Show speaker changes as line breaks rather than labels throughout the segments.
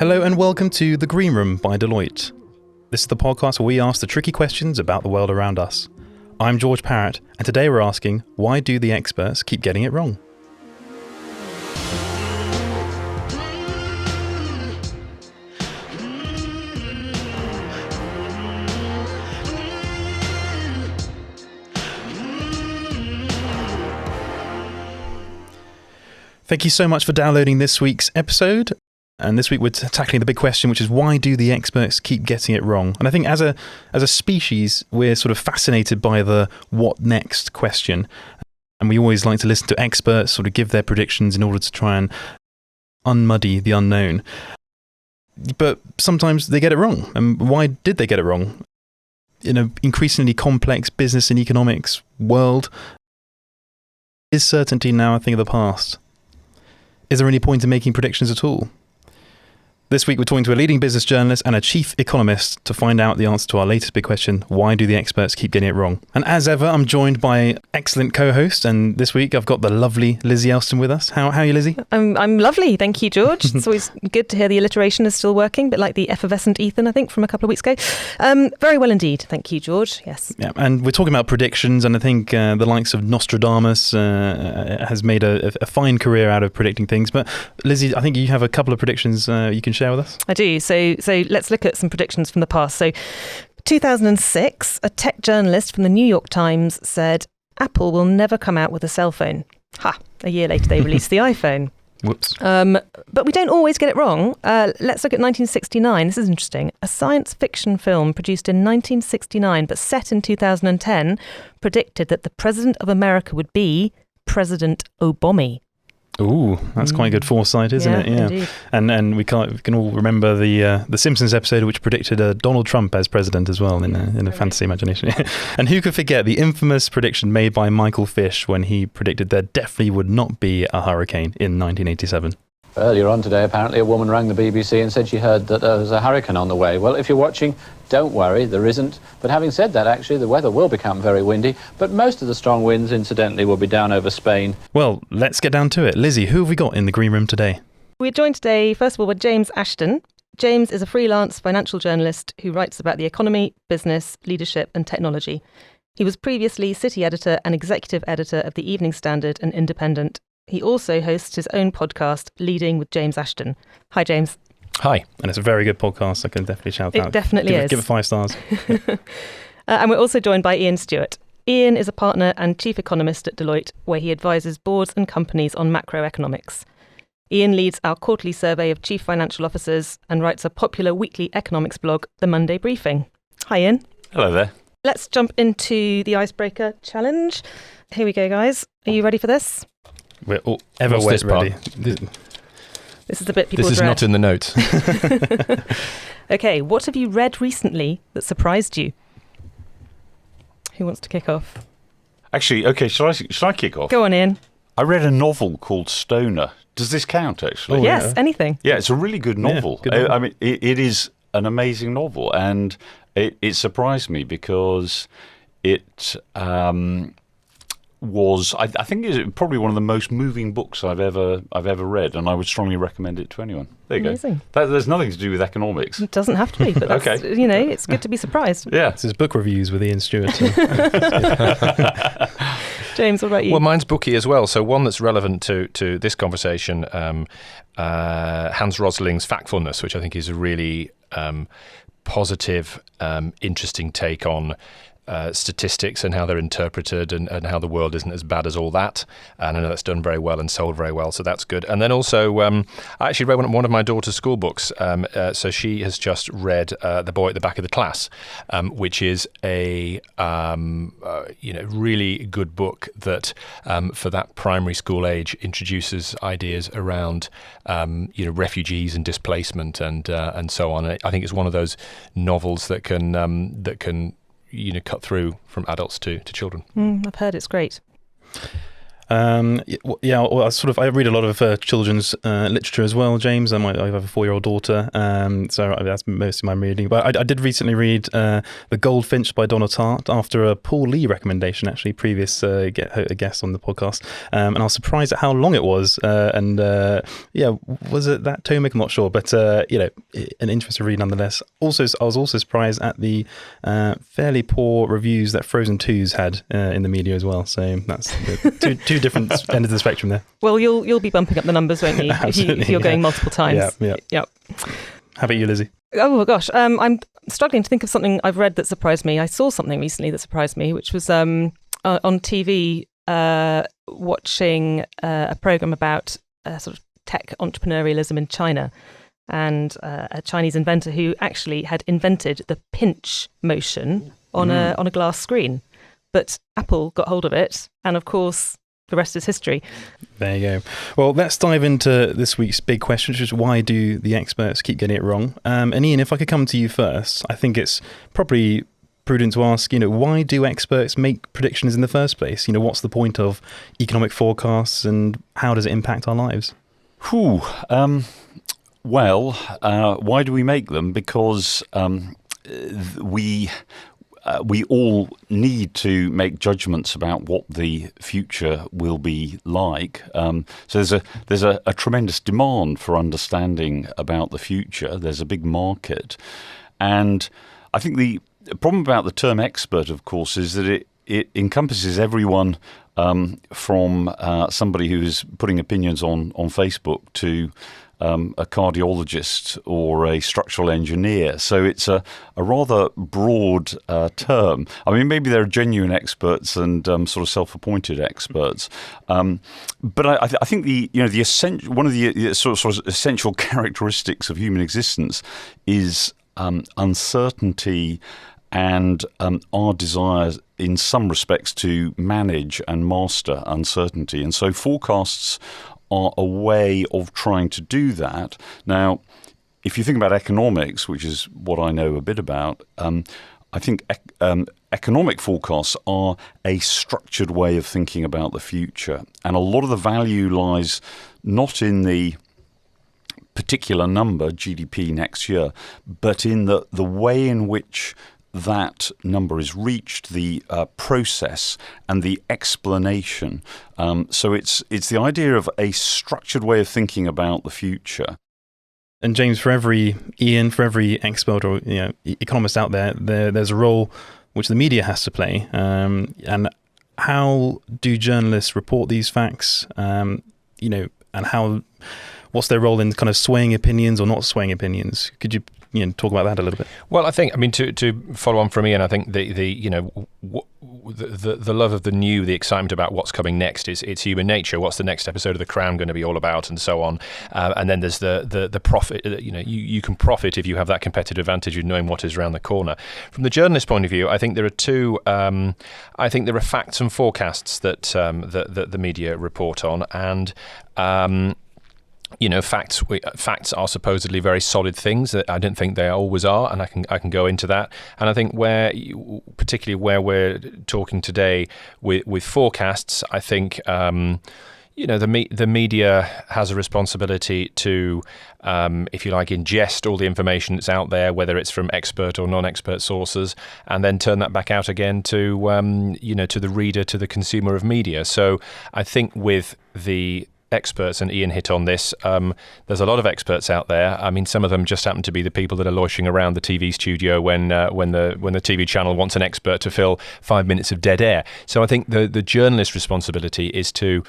Hello and welcome to The Green Room by Deloitte. This is the podcast where we ask the tricky questions about the world around us. I'm George Parrett, and today we're asking, why do the experts keep getting it wrong? Thank you so much for downloading this week's episode. And this week we're tackling the big question, which is why do the experts keep getting it wrong? And I think as a species, we're sort of fascinated by the what next question. And we always like to listen to experts sort of give their predictions in order to try and unmuddy the unknown. But sometimes they get it wrong. And why did they get it wrong? In an increasingly complex business and economics world, is certainty now a thing of the past? Is there any point in making predictions at all? This week we're talking to a leading business journalist and a chief economist to find out the answer to our latest big question, why do the experts keep getting it wrong? And as ever, I'm joined by excellent co-host, and this week I've got the lovely Lizzie Elston with us. How are you, Lizzie?
I'm lovely, thank you, George. It's always good to hear the alliteration is still working, a bit like the effervescent Ethan, I think, from a couple of weeks ago. Very well indeed, thank you, George. Yes. Yeah,
and we're talking about predictions, and I think the likes of Nostradamus has made a fine career out of predicting things. But Lizzie, I think you have a couple of predictions you can share with us.
I do. So let's look at some predictions from the past. So 2006, a tech journalist from the New York Times said, Apple will never come out with a cell phone. A year later they released the iPhone.
Whoops.
But we don't always get it wrong. Let's look at 1969. This is interesting. A science fiction film produced in 1969 but set in 2010 predicted that the President of America would be President Obama.
Ooh, that's quite good foresight, isn't it? Yeah,
indeed.
And we can all remember the Simpsons episode which predicted Donald Trump as president as well in a fantasy imagination. And who could forget the infamous prediction made by Michael Fish when he predicted there definitely would not be a hurricane in 1987?
Earlier on today, apparently, a woman rang the BBC and said she heard that there was a hurricane on the way. Well, if you're watching, don't worry, there isn't. But having said that, actually, the weather will become very windy, but most of the strong winds, incidentally, will be down over Spain.
Well, let's get down to it. Lizzie, who have we got in the green room today?
We're joined today, first of all, with James Ashton. James is a freelance financial journalist who writes about the economy, business, leadership and technology. He was previously city editor and executive editor of the Evening Standard and Independent. He also hosts his own podcast, Leading with James Ashton. Hi, James.
Hi. And it's a very good podcast. I can definitely shout out.
It definitely is.
Give it 5 stars.
And we're also joined by Ian Stewart. Ian is a partner and chief economist at Deloitte, where he advises boards and companies on macroeconomics. Ian leads our quarterly survey of chief financial officers and writes a popular weekly economics blog, The Monday Briefing. Hi, Ian.
Hello there.
Let's jump into the icebreaker challenge. Here we go, guys. Are you ready for this?
We're all ever wet ready.
This is the bit people dread.
This is not in the notes.
Okay, what have you read recently that surprised you? Who wants to kick off?
Actually, okay, shall I kick off?
Go on, Ian.
I read a novel called Stoner. Does this count, actually?
Oh,
yes,
yeah.
anything.
Yeah, it's a really good novel.
Yeah, good novel.
I mean, it is an amazing novel, and it surprised me because it was, I think, it's probably one of the most moving books I've ever read, and I would strongly recommend it to anyone. There you
Amazing.
go. There's nothing to do with economics.
It doesn't have to be, but that's,
Okay.
it's good to be surprised.
Yeah.
This is book reviews with Ian Stewart.
James, what about you?
Well, mine's booky as well. So one that's relevant to this conversation, Hans Rosling's Factfulness, which I think is a really positive, interesting take on statistics and how they're interpreted and how the world isn't as bad as all that. And I know that's done very well and sold very well, so that's good. And then also, I actually read one of my daughter's school books. So she has just read The Boy at the Back of the Class, which is a really good book that for that primary school age introduces ideas around refugees and displacement and so on. I think it's one of those novels that can cut through from adults to children.
I've heard it's great.
Well, I read a lot of children's literature as well, James. I have a 4-year-old daughter, so that's most of my reading. But I did recently read The Goldfinch by Donna Tartt after a Paul Lee recommendation, actually, previous a guest on the podcast. And I was surprised at how long it was. Was it that tomic? I'm not sure, but an interesting read nonetheless. Also, I was also surprised at the fairly poor reviews that Frozen 2's had in the media as well. So that's two different ends of the spectrum there.
Well, you'll be bumping up the numbers, won't you? if you're going multiple times.
Yeah. How about you, Lizzie?
Oh my gosh, I'm struggling to think of something I've read that surprised me. I saw something recently that surprised me, which was on TV, watching a program about sort of tech entrepreneurialism in China, and a Chinese inventor who actually had invented the pinch motion on a glass screen. But Apple got hold of it, and of course, the rest is history.
There you go. Well, let's dive into this week's big question, which is why do the experts keep getting it wrong? And Ian, if I could come to you first, I think it's probably prudent to ask, why do experts make predictions in the first place? What's the point of economic forecasts, and how does it impact our lives?
Why do we make them? Because we all need to make judgments about what the future will be like. So there's a tremendous demand for understanding about the future. There's a big market. And I think the problem about the term expert, of course, is that it encompasses everyone from somebody who's putting opinions on Facebook to a cardiologist or a structural engineer. So it's a rather broad term. I mean, maybe there are genuine experts and sort of self-appointed experts, but I think one of the sort of essential characteristics of human existence is uncertainty and our desire in some respects to manage and master uncertainty. And so forecasts are a way of trying to do that. Now, if you think about economics, which is what I know a bit about, I think economic forecasts are a structured way of thinking about the future. And a lot of the value lies not in the particular number, GDP next year, but in the way in which that number is reached, the process and the explanation. So it's the idea of a structured way of thinking about the future.
And James, for every expert or economist out there, there's a role which the media has to play. And how do journalists report these facts? And what's their role in kind of swaying opinions or not swaying opinions? Could you talk about that a little bit?
Well, I think, to follow on from Ian, I think the love of the new, the excitement about what's coming next it's human nature. What's the next episode of The Crown going to be all about, and so on. And then there's the profit. You can profit if you have that competitive advantage of knowing what is around the corner. From the journalist point of view, I think there are two. I think there are facts and forecasts that the media report on, and facts are supposedly very solid things. I don't think they always are, and I can go into that. And I think particularly where we're talking today with forecasts, I think the media has a responsibility to, if you like, ingest all the information that's out there, whether it's from expert or non-expert sources, and then turn that back out again to to the reader, to the consumer of media. So I think with the experts, and Ian hit on this, there's a lot of experts out there. I mean, some of them just happen to be the people that are loitering around the TV studio when the TV channel wants an expert to fill 5 minutes of dead air. So I think the journalist's responsibility is to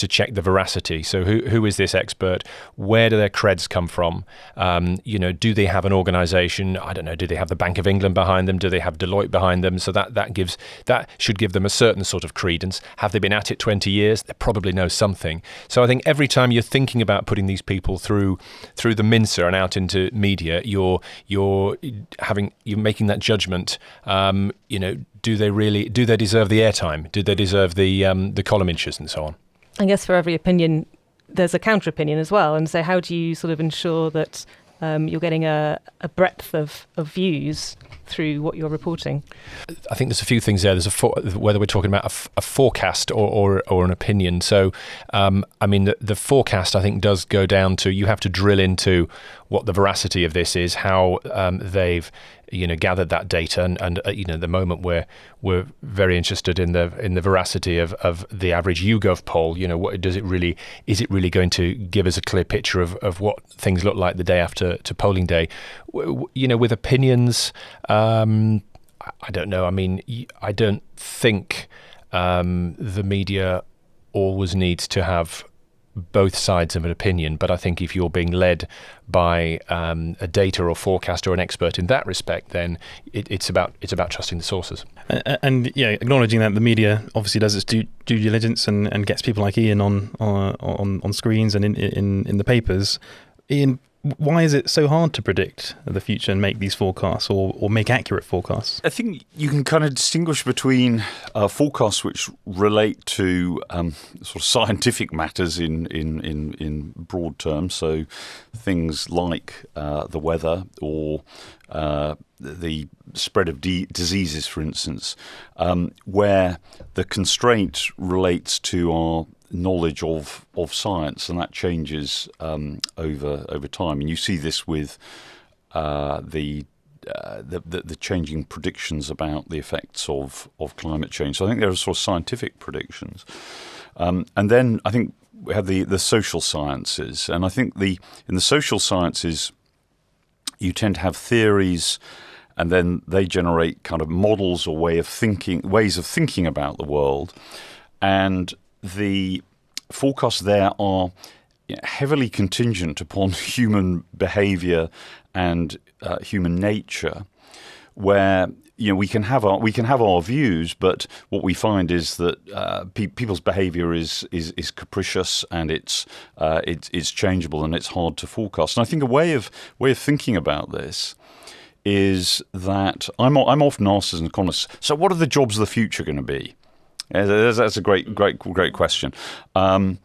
check the veracity. So who is this expert? Where do their creds come from? Do they have an organisation? I don't know. Do they have the Bank of England behind them? Do they have Deloitte behind them? So that should give them a certain sort of credence. Have they been at it 20 years? They probably know something. So I think every time you're thinking about putting these people through the mincer and out into media, you're making that judgment. Do they deserve the airtime? Do they deserve the column inches and so on?
I guess for every opinion, there's a counter opinion as well. And so how do you sort of ensure that you're getting a breadth of views through what you're reporting.
I think there's a few things there. There's whether we're talking about a forecast or an opinion. So, the forecast, I think, does go down to you have to drill into what the veracity of this is, how they've gathered that data, and the moment we're very interested in the veracity of the average YouGov poll. What is it really going to give us a clear picture of what things look like the day after to polling day? With opinions, I don't know. I don't think the media always needs to have both sides of an opinion, but I think if you're being led by a data or forecast or an expert in that respect, then it's about trusting the sources.
And acknowledging that the media obviously does its due diligence and gets people like Ian on screens and in the papers. Ian, why is it so hard to predict the future and make these forecasts or make accurate forecasts?
I think you can kind of distinguish between forecasts which relate to sort of scientific matters in broad terms, so things like the weather or the spread of diseases, for instance, where the constraint relates to our knowledge of science, and that changes over time. And you see this with the changing predictions about the effects of climate change. So I think there are sort of scientific predictions, and then I think we have the social sciences, and I think in the social sciences you tend to have theories, and then they generate kind of models or ways of thinking about the world, and the forecasts there are heavily contingent upon human behaviour and human nature, where we can have our views, but what we find is that people's behaviour is capricious, and it's changeable, and it's hard to forecast. And I think a way of thinking about this is that I'm often asked as an economist, so what are the jobs of the future going to be? That's a great question. And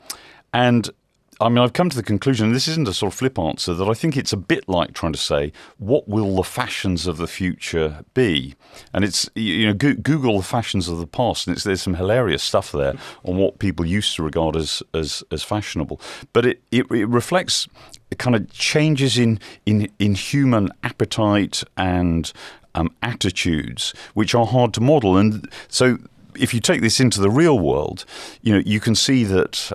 I've come to the conclusion, and this isn't a sort of flip answer, that I think it's a bit like trying to say, what will the fashions of the future be? And it's, Google the fashions of the past, and there's some hilarious stuff there on what people used to regard as fashionable. But it reflects kind of changes in human appetite and attitudes, which are hard to model. And so if you take this into the real world, you can see that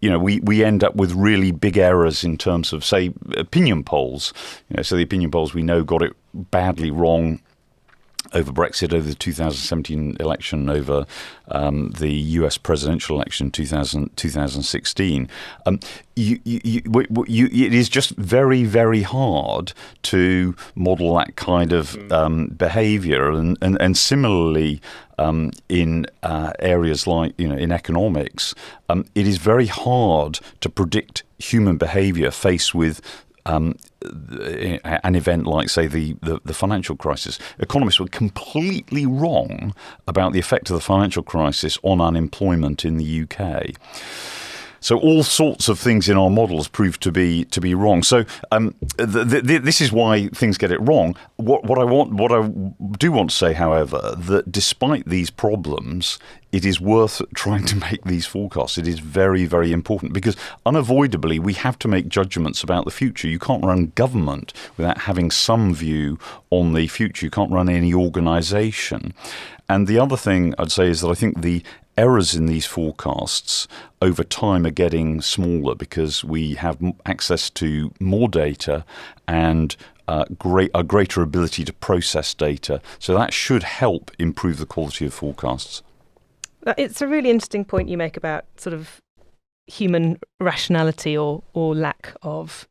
we end up with really big errors in terms of, say, opinion polls. So the opinion polls we know got it badly wrong over Brexit, over the 2017 election, over the US presidential election 2016. It is just very, very hard to model that kind of behaviour, and similarly in areas like in economics, it is very hard to predict human behaviour faced with an event like, say, the financial crisis. Economists were completely wrong about the effect of the financial crisis on unemployment in the UK. So all sorts of things in our models prove to be wrong. So this is why things get it wrong. What I do want to say, however, that despite these problems, it is worth trying to make these forecasts. It is very, very important, because unavoidably we have to make judgments about the future. You can't run government without having some view on the future. You can't run any organisation. And the other thing I'd say is that I think the errors in these forecasts over time are getting smaller, because we have access to more data and a greater ability to process data. So that should help improve the quality of forecasts.
It's a really interesting point you make about sort of human rationality or lack of,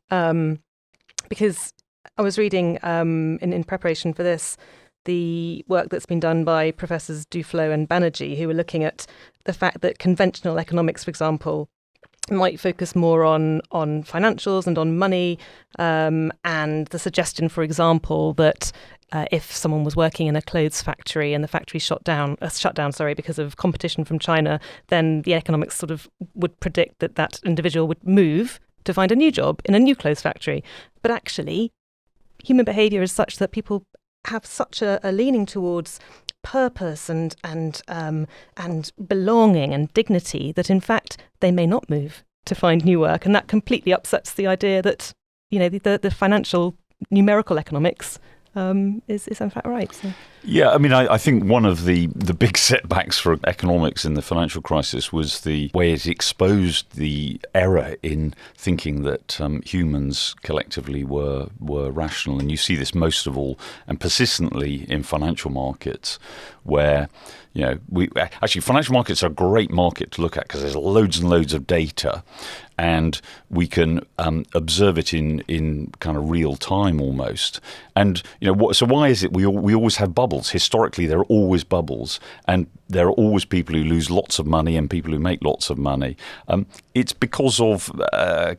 because I was reading in preparation for this, the work that's been done by Professors Duflo and Banerjee, who were looking at the fact that conventional economics, for example, might focus more on financials and on money, and the suggestion, for example, that if someone was working in a clothes factory and the factory shut down because of competition from China, then the economics sort of would predict that individual would move to find a new job in a new clothes factory. But actually, human behaviour is such that people have such a leaning towards purpose and belonging and dignity that in fact they may not move to find new work, and that completely upsets the idea that the financial numerical economics is in fact right. So.
Yeah, I mean, I think one of the big setbacks for economics in the financial crisis was the way it exposed the error in thinking that humans collectively were rational. And you see this most of all and persistently in financial markets, where financial markets are a great market to look at because there's loads and loads of data, and we can observe it in kind of real time almost. And so why is it we always have bubbles? Historically, there are always bubbles, and there are always people who lose lots of money and people who make lots of money. It's because of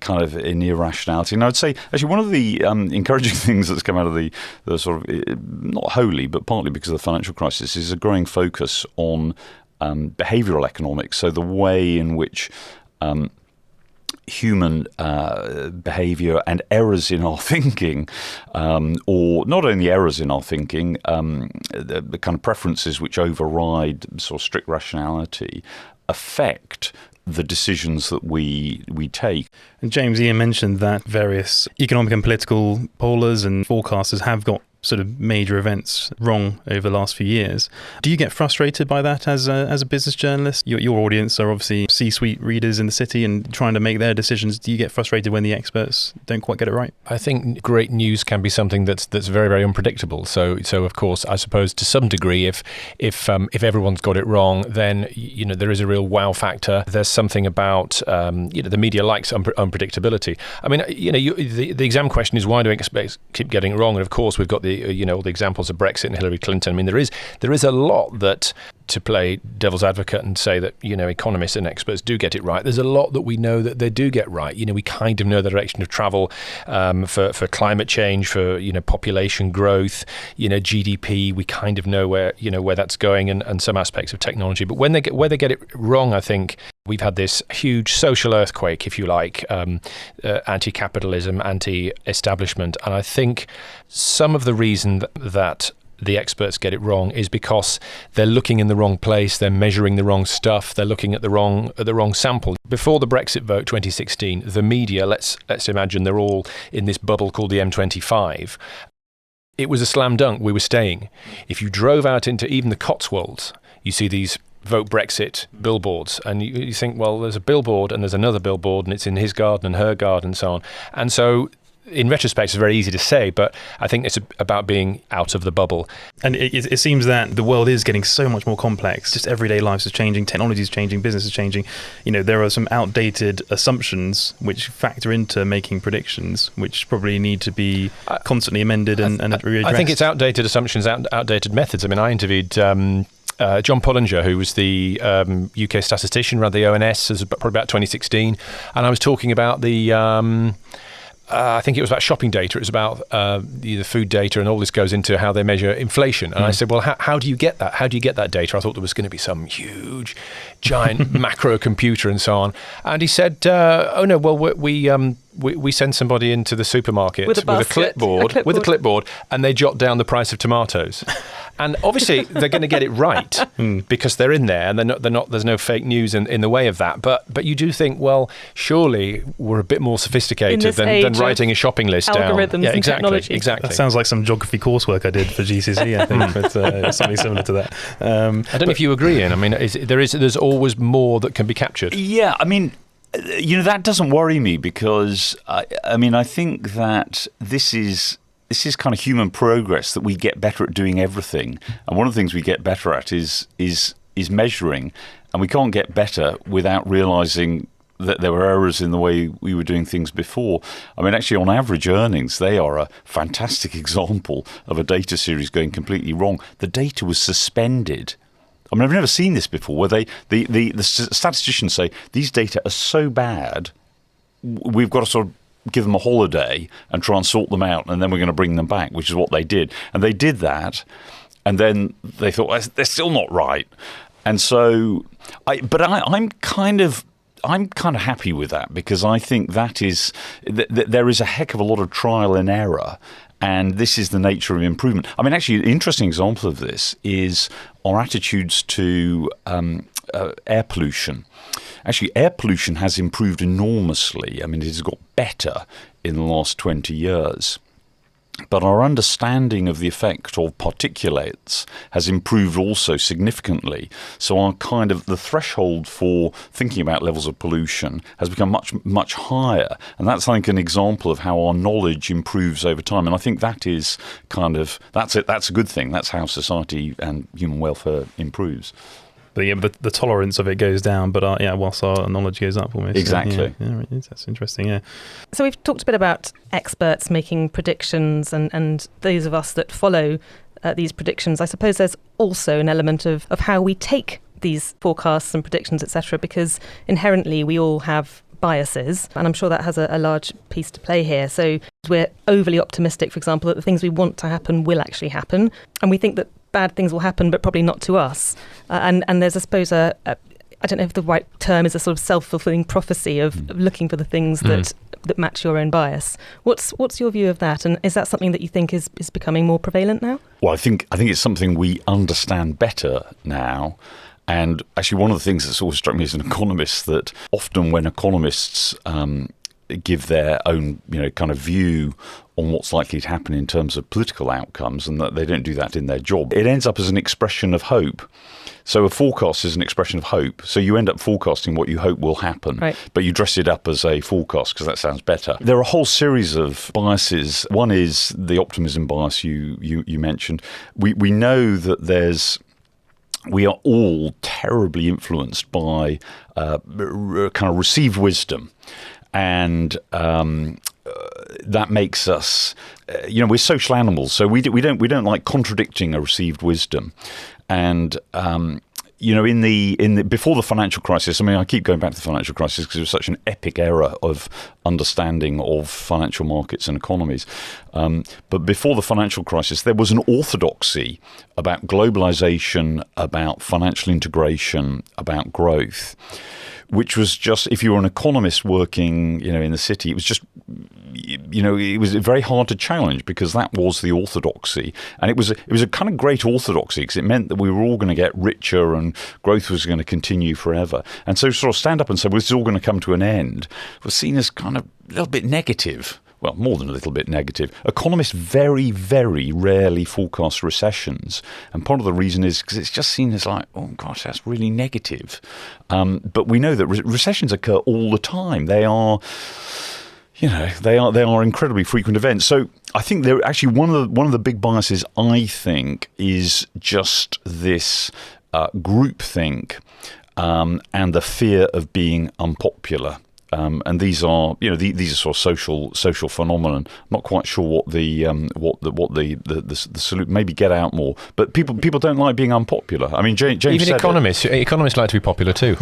kind of an irrationality. And I would say, actually, one of the encouraging things that's come out of the sort of, not wholly, but partly because of the financial crisis, is a growing focus on behavioural economics. So the way in which human behaviour and errors in our thinking, or not only errors in our thinking, the kind of preferences which override sort of strict rationality, affect the decisions that we take.
And James, Ian mentioned that various economic and political pollers and forecasters have got sort of major events wrong over the last few years. Do you get frustrated by that as a business journalist? Your audience are obviously C-suite readers in the city and trying to make their decisions. Do you get frustrated when the experts don't quite get it right?
I think great news can be something that's very, very unpredictable. So of course, I suppose to some degree, if everyone's got it wrong, then there is a real wow factor. There's something about the media likes unpredictability. I mean, the exam question is, why do experts keep getting it wrong? And of course, we've got the all the examples of Brexit and Hillary Clinton. I mean, there is a lot that, to play devil's advocate and say that economists and experts do get it right, there's a lot that we know that they do get right. We kind of know the direction of travel for climate change, for population growth, GDP. We kind of know where that's going, and some aspects of technology. But where they get it wrong, I think we've had this huge social earthquake, if you like, anti-capitalism, anti-establishment, and I think some of the reason that the experts get it wrong is because they're looking in the wrong place, they're measuring the wrong stuff, they're looking at the wrong sample. Before the Brexit vote 2016, the media, let's imagine they're all in this bubble called the M25. It was a slam dunk, we were staying. If you drove out into even the Cotswolds, you see these vote Brexit billboards, and you think, well, there's a billboard and there's another billboard and it's in his garden and her garden and so on. And so in retrospect, it's very easy to say, but I think it's about being out of the bubble.
And it seems that the world is getting so much more complex. Just everyday lives is changing, technology is changing, business is changing. There are some outdated assumptions which factor into making predictions, which probably need to be constantly amended and readdressed. I
think it's outdated assumptions, outdated methods. I mean, I interviewed John Pollinger, who was the UK statistician, ran the ONS, probably about 2016, and I was talking about the I think it was about shopping data. It was about the food data, and all this goes into how they measure inflation. And I said, well, how do you get that? How do you get that data? I thought there was going to be some huge, giant macro computer and so on. And he said, oh no, well, we send somebody into the supermarket with a clipboard, and they jot down the price of tomatoes. And obviously they're going to get it right because they're in there, and they're not. There's no fake news in the way of that. But you do think, well, surely we're a bit more sophisticated than writing a shopping list down.
Algorithms and technology.
Exactly.
That sounds like some geography coursework I did for GCSE. I think, but something similar to that.
I don't know if you agree, Ian. I mean, there's always more that can be captured.
Yeah, I mean, that doesn't worry me because I think that this is kind of human progress, that we get better at doing everything. And one of the things we get better at is measuring. And we can't get better without realising that there were errors in the way we were doing things before. I mean, actually, on average earnings, they are a fantastic example of a data series going completely wrong. The data was suspended. I mean, I've never seen this before, where the statisticians say, these data are so bad, we've got to sort of give them a holiday and try and sort them out, and then we're going to bring them back, which is what they did. And they did that, and then they thought, they're still not right. And so, I'm kind of I'm kind of happy with that, because I think that is there is a heck of a lot of trial and error. And this is the nature of improvement. I mean, actually, an interesting example of this is our attitudes to air pollution. Actually, air pollution has improved enormously. I mean, it has got better in the last 20 years. But our understanding of the effect of particulates has improved also significantly. So our kind of the threshold for thinking about levels of pollution has become much, much higher. And that's, I think, an example of how our knowledge improves over time. And I think that is kind of, that's it. That's a good thing. That's how society and human welfare improves.
But the tolerance of it goes down, but whilst our knowledge goes up almost.
Exactly.
Yeah, that's interesting, yeah.
So we've talked a bit about experts making predictions and those of us that follow these predictions. I suppose there's also an element of how we take these forecasts and predictions, etc., because inherently we all have biases, and I'm sure that has a large piece to play here. So we're overly optimistic, for example, that the things we want to happen will actually happen, and we think that bad things will happen, but probably not to us. And there's, I suppose, I don't know if the right term is a sort of self-fulfilling prophecy of looking for the things that match your own bias. What's your view of that? And is that something that you think is becoming more prevalent now?
Well, I think it's something we understand better now. And actually, one of the things that's always struck me as an economist, that often when economists give their own, kind of view on what's likely to happen in terms of political outcomes, and that they don't do that in their job, it ends up as an expression of hope. So a forecast is an expression of hope. So you end up forecasting what you hope will happen, right, but you dress it up as a forecast because that sounds better. There are a whole series of biases. One is the optimism bias you mentioned. We know that we are all terribly influenced by kind of received wisdom. And that makes us, we're social animals, so we don't like contradicting a received wisdom. And in the before the financial crisis, I mean, I keep going back to the financial crisis because it was such an epic era of understanding of financial markets and economies. But before the financial crisis, there was an orthodoxy about globalization, about financial integration, about growth, which was just, if you were an economist working, in the city, it was just, it was very hard to challenge because that was the orthodoxy. And it was a kind of great orthodoxy because it meant that we were all going to get richer and growth was going to continue forever. And so sort of stand up and say, well, this is all going to come to an end, was seen as kind of a little bit negative. Well, more than a little bit negative. Economists very, very rarely forecast recessions. And part of the reason is because it's just seen as like, oh, gosh, that's really negative. But we know that recessions occur all the time. They are, they are incredibly frequent events. So I think they're actually one of the big biases, I think, is just this groupthink and the fear of being unpopular. And these are, these are sort of social phenomenon. I'm not quite sure what the solution. Maybe get out more. But people don't like being unpopular. I mean, James
even
said
economists like to be popular too.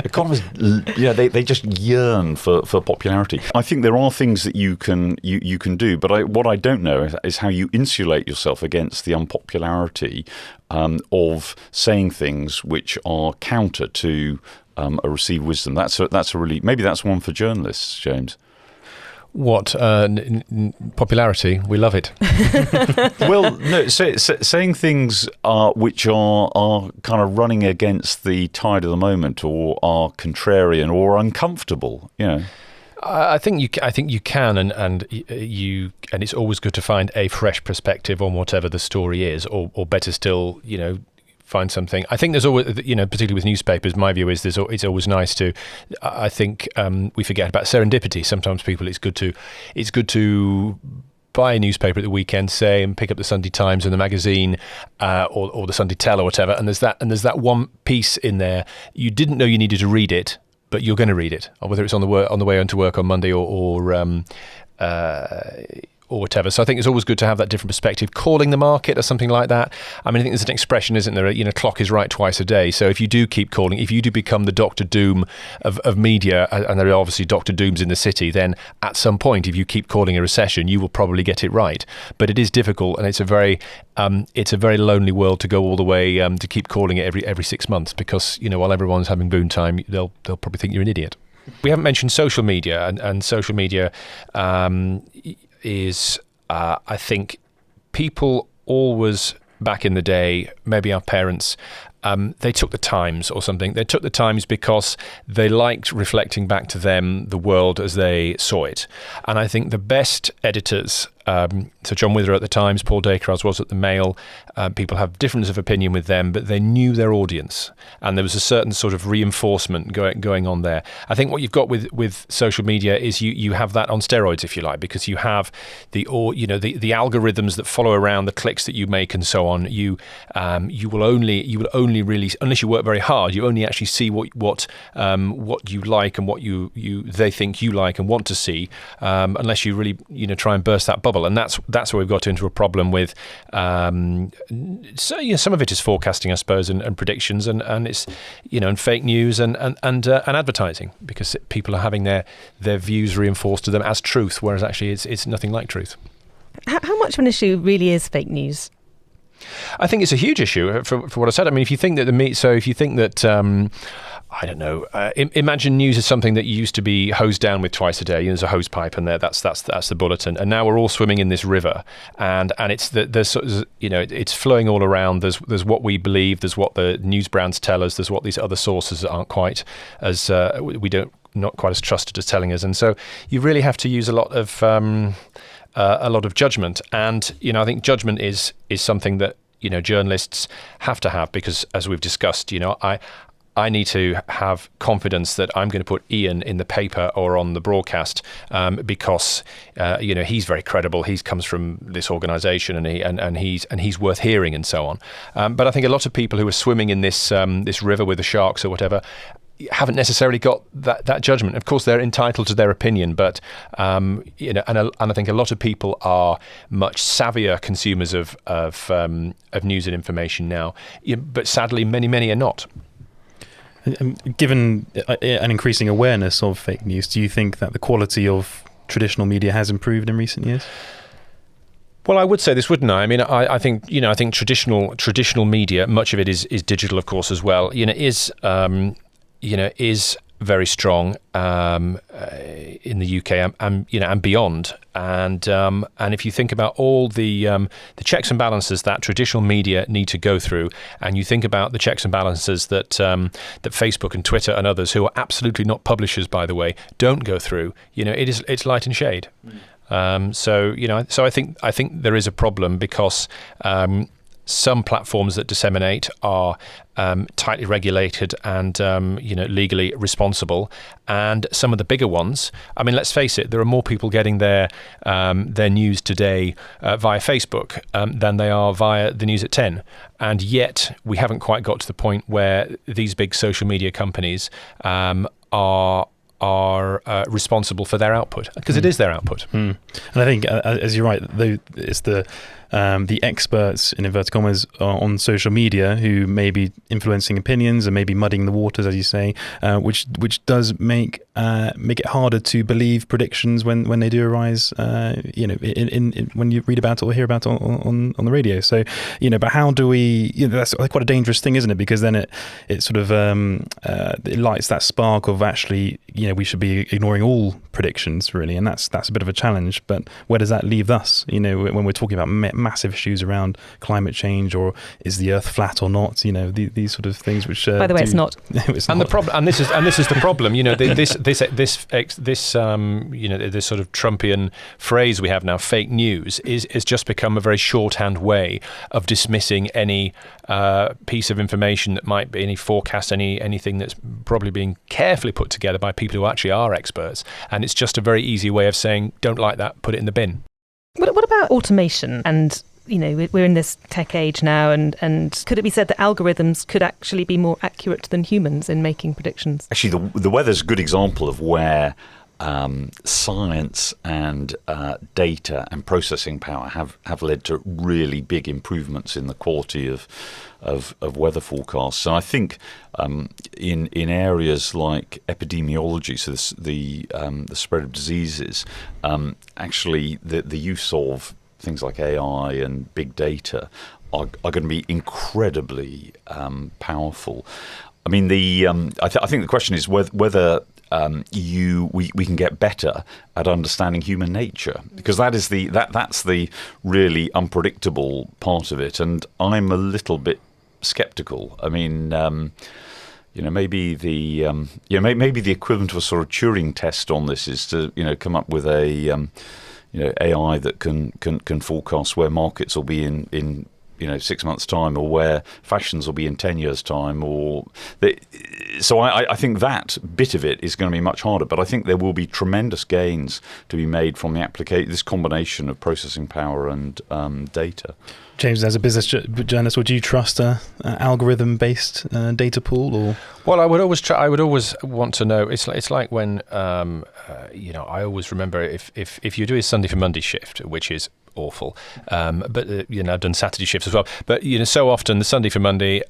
Economists, they just yearn for popularity. I think there are things that you can do, but what I don't know is how you insulate yourself against the unpopularity of saying things which are counter to a received wisdom. That's a really, maybe that's one for journalists, James.
What popularity? We love it.
Well, no, saying things which are kind of running against the tide of the moment, or are contrarian, or uncomfortable.
I think you can, and it's always good to find a fresh perspective on whatever the story is, or better still, find something. I think there's always, particularly with newspapers, my view is it's always nice to, I think we forget about serendipity. Sometimes it's good to buy a newspaper at the weekend, say, and pick up the Sunday Times and the magazine, or the Sunday Tell or whatever. And there's that one piece in there. You didn't know you needed to read it, but you're going to read it, or whether it's on the way onto work on Monday or or whatever. So I think it's always good to have that different perspective. Calling the market or something like that. I mean, I think there's an expression, isn't there? Clock is right twice a day. So if you do keep calling, if you do become the Dr. Doom of media, and there are obviously Dr. Dooms in the city, then at some point, if you keep calling a recession, you will probably get it right. But it is difficult, and it's a very lonely world to go all the way to keep calling it every 6 months, because while everyone's having boom time, they'll probably think you're an idiot. We haven't mentioned social media, and social media is, I think, people always back in the day, maybe our parents, they took the Times or something. They took the Times because they liked reflecting back to them the world as they saw it. And I think the best editors, so John Wither at the Times, Paul Dacre as was at the Mail, people have difference of opinion with them, but they knew their audience, and there was a certain sort of reinforcement going on there. I think what you've got with social media is you have that on steroids, if you like, because you have the algorithms that follow around the clicks that you make and so on. You will only really, unless you work very hard, you only actually see what you like and what they think you like and want to see, unless you really try and burst that bubble. And that's where we've got into a problem with. Some of it is forecasting, I suppose, and predictions, and it's and fake news and advertising, because people are having their views reinforced to them as truth, whereas actually it's nothing like truth.
How much of an issue really is fake news?
I think it's a huge issue for what I said. I mean, if you think that I don't know. Imagine news is something that used to be hosed down with twice a day. There's a hose pipe, and that's the bulletin. And now we're all swimming in this river, and it's it's flowing all around. There's what we believe. There's what the news brands tell us. There's what these other sources aren't quite as not quite as trusted as telling us. And so you really have to use a lot of judgment. And I think judgment is something that journalists have to have, because as we've discussed, I need to have confidence that I'm going to put Ian in the paper or on the broadcast because he's very credible. He comes from this organisation, and he's worth hearing, and so on. But I think a lot of people who are swimming in this river with the sharks or whatever haven't necessarily got that judgment. Of course, they're entitled to their opinion, but and I think a lot of people are much savvier consumers of news and information now. But sadly, many are not.
Given an increasing awareness of fake news, do you think that the quality of traditional media has improved in recent years?
Well, I would say this, wouldn't I? I mean, I think traditional media, much of it is digital, of course, as well. Is very strong in the UK and beyond. And if you think about all the checks and balances that traditional media need to go through, and you think about the checks and balances that Facebook and Twitter and others, who are absolutely not publishers, by the way, don't go through, it's light and shade. So I think there is a problem, because some platforms that disseminate are tightly regulated and legally responsible, and some of the bigger ones. I mean, let's face it, there are more people getting their news today via Facebook than they are via the News at 10, and yet we haven't quite got to the point where these big social media companies are responsible for their output, because it is their output. And
I think, as you're right, it's the experts, in inverted commas, on social media who may be influencing opinions and maybe muddying the waters, as you say, which does make it harder to believe predictions when they do arise. When you read about it or hear about it on the radio. So but how do we? That's quite a dangerous thing, isn't it? Because then it sort of it lights that spark of actually we should be ignoring all predictions, really, and that's a bit of a challenge. But where does that leave us? When we're talking about massive issues around climate change, or is the Earth flat or not? These sort of things. Which, by
the way, it's not.
It's
and
not.
The problem, and this is the problem. This sort of Trumpian phrase we have now, fake news, is just become a very shorthand way of dismissing any piece of information that might be any forecast, anything that's probably being carefully put together by people who actually are experts. And it's just a very easy way of saying, don't like that, put it in the bin.
What about automation? And we're in this tech age now, and could it be said that algorithms could actually be more accurate than humans in making predictions?
Actually, the weather's a good example of where science and data and processing power have led to really big improvements in the quality of weather forecasts. And I think in areas like epidemiology, so the spread of diseases, actually the use of things like AI and big data are going to be incredibly powerful. I mean, I think the question is whether we can get better at understanding human nature, because that's the really unpredictable part of it. And I'm a little bit skeptical. I mean, maybe the equivalent of a sort of Turing test on this is to come up with a AI that can forecast where markets will be in 6 months' time, or where fashions will be in 10 years' time, so I think that bit of it is going to be much harder. But I think there will be tremendous gains to be made from this combination of processing power and data.
James, as a business journalist, would you trust an algorithm-based data pool, or?
Well, I would always want to know. It's like when I always remember if you do a Sunday for Monday shift, which is awful, but I've done Saturday shifts as well. But so often the Sunday for Monday,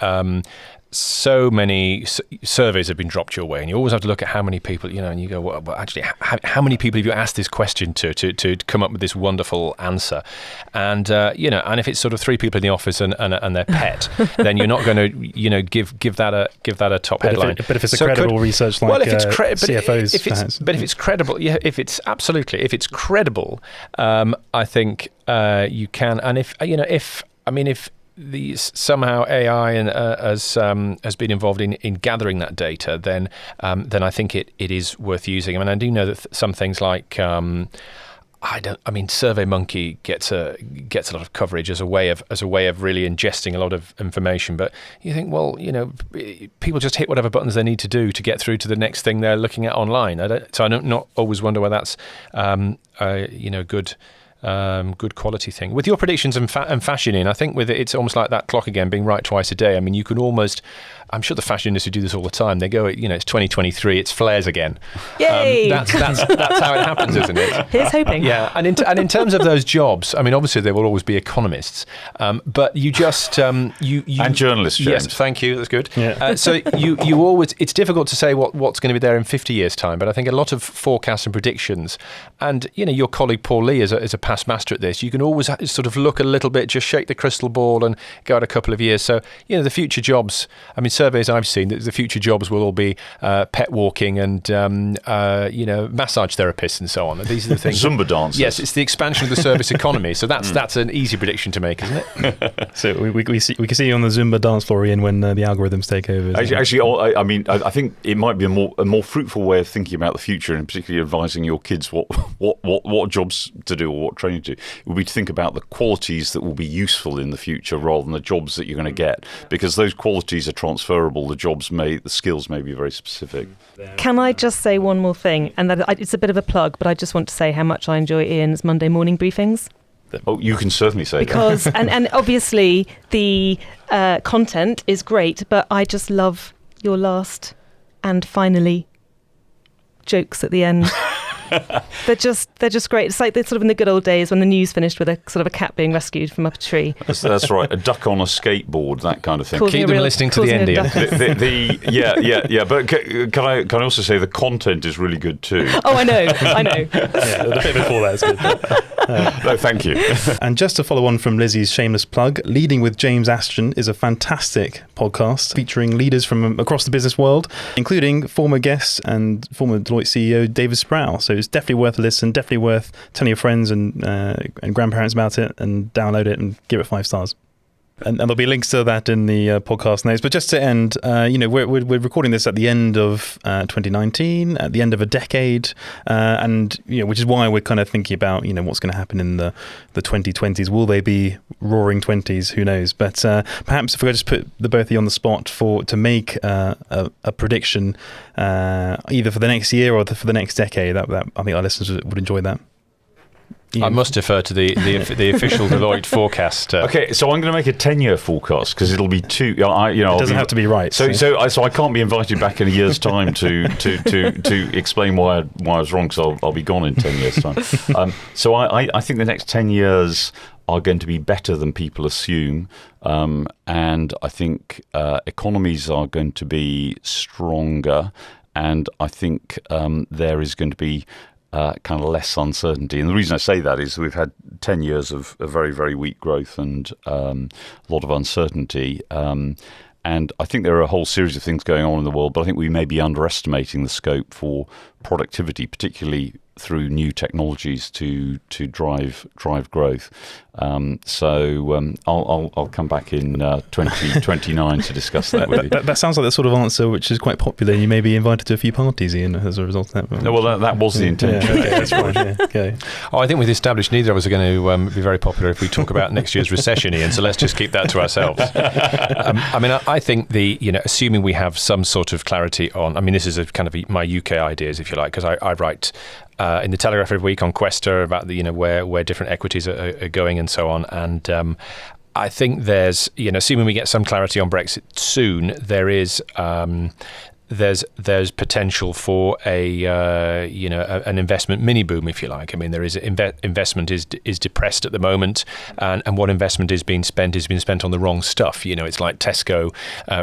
so many surveys have been dropped your way, and you always have to look at how many people, and you go, well, actually, how many people have you asked this question to come up with this wonderful answer? And and if it's sort of 3 people in the office and their pet, then you're not going to give that a top headline.
But if it's a credible research like CFOs,
if it's credible, if it's credible, I think you can. And if somehow AI has been involved in gathering that data, then I think it is worth using. I mean, I do know that some things like SurveyMonkey gets a lot of coverage as a way of really ingesting a lot of information. But you think, well, people just hit whatever buttons they need to do to get through to the next thing they're looking at online. I don't not always wonder whether that's good quality thing. With your predictions and fashioning, I think with it's almost like that clock again being right twice a day. I mean, you can almost, I'm sure the fashion industry do this all the time. They go, it's 2023, it's flares again.
Yay!
That's how it happens, isn't it?
Here's hoping.
Yeah, and in terms of those jobs, I mean, obviously there will always be economists, but you just and
journalists. James.
Yes, thank you. That's good.
Yeah.
So you always, it's difficult to say what's going to be there in 50 years' time, but I think a lot of forecasts and predictions, and your colleague Paul Lee is a past master at this. You can always sort of look a little bit, just shake the crystal ball and go out a couple of years. So the future jobs. I mean, surveys I've seen that the future jobs will all be pet walking and massage therapists and so on. These are the things.
Zumba dancers.
Yes, it's the expansion of the service economy. So that's an easy prediction to make, isn't it?
So we can see you on the Zumba dance floor, Ian, when the algorithms take over.
Actually, I think it might be a more fruitful way of thinking about the future, and particularly advising your kids what jobs to do or what training to do, would be to think about the qualities that will be useful in the future rather than the jobs that you're going to get, because those qualities are transferable. The skills may be very specific.
Can I just say one more thing? And that it's a bit of a plug, but I just want to say how much I enjoy Ian's Monday morning briefings.
Oh, you can certainly say
because, that. and obviously the content is great, but I just love your last and finally jokes at the end. They're just great. It's like they're sort of in the good old days when the news finished with a sort of a cat being rescued from up a tree.
That's right. A duck on a skateboard, that kind of thing.
Keep them listening to the end.
Yeah. But can I also say the content is really good too?
Oh, I know.
Yeah, the bit before that is good.
No, thank you.
And just to follow on from Lizzie's shameless plug, Leading with James Ashton is a fantastic podcast featuring leaders from across the business world, including former guests and former Deloitte CEO David Sproul. So it's definitely worth a listen, definitely worth telling your friends and grandparents about it, and download it and give it 5 stars. And there'll be links to that in the podcast notes. But just to end, we're recording this at the end of 2019, at the end of a decade, and which is why we're kind of thinking about what's going to happen in the 2020s. Will they be roaring 20s? Who knows? But perhaps if we just put the both of you on the spot to make a prediction, either for the next year or for the next decade, that I think our listeners would enjoy that.
I must defer to the official Deloitte forecast.
Okay, so I'm going to make a 10-year forecast because it'll be too.
It doesn't have to be right.
So I can't be invited back in a year's time to explain why I was wrong, because I'll be gone in 10 years' time. So I think the next 10 years are going to be better than people assume, and I think economies are going to be stronger, and I think there is going to be kind of less uncertainty. And the reason I say that is we've had 10 years of very, very weak growth and a lot of uncertainty. And I think there are a whole series of things going on in the world, but I think we may be underestimating the scope for productivity, particularly through new technologies to drive growth. So I'll come back in 2029 to discuss that with you.
That sounds like the sort of answer which is quite popular. You may be invited to a few parties, Ian, as a result of that.
No, well, that was the intention.
Yeah, okay, that's fine. Yeah, okay.
I think we've established neither of us are going to be very popular if we talk about next year's recession, Ian. So let's just keep that to ourselves. I think assuming we have some sort of clarity on. I mean, this is a kind of my UK ideas, if you like, because I write in the Telegraph every week on Questa about where different equities are going and so on. And I think there's, assuming we get some clarity on Brexit soon, there's potential for an investment mini boom, if you like. I mean, there is investment is depressed at the moment, and what investment is being spent on the wrong stuff. It's like Tesco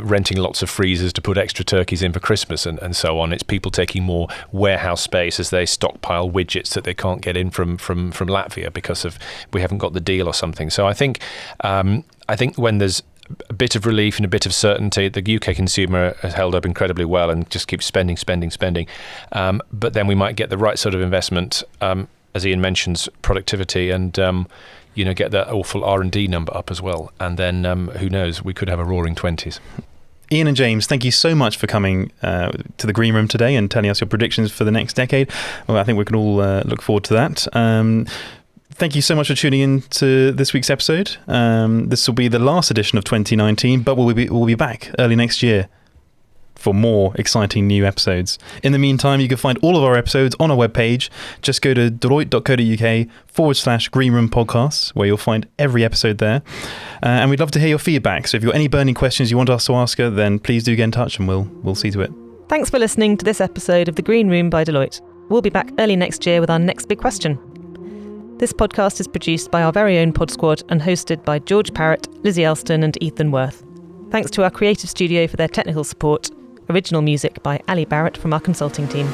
renting lots of freezers to put extra turkeys in for Christmas and so on. It's people taking more warehouse space as they stockpile widgets that they can't get in from Latvia because we haven't got the deal or something. So I think when there's a bit of relief and a bit of certainty, the UK consumer has held up incredibly well and just keeps spending. But then we might get the right sort of investment, as Ian mentions, productivity, and get that awful R&D number up as well. And then who knows, we could have a roaring 20s.
Ian and James, thank you so much for coming to the Green Room today and telling us your predictions for the next decade. Well, I think we can all look forward to that. Thank you so much for tuning in to this week's episode. This will be the last edition of 2019, but we'll be back early next year for more exciting new episodes. In the meantime, you can find all of our episodes on our webpage. Just go to deloitte.co.uk/Green Room Podcasts, where you'll find every episode there. And we'd love to hear your feedback. So if you've got any burning questions you want us to ask her, then please do get in touch and we'll see to it.
Thanks for listening to this episode of The Green Room by Deloitte. We'll be back early next year with our next big question. This podcast is produced by our very own Pod Squad and hosted by George Parrett, Lizzie Elston and Ethan Worth. Thanks to our creative studio for their technical support. Original music by Ali Barrett from our consulting team.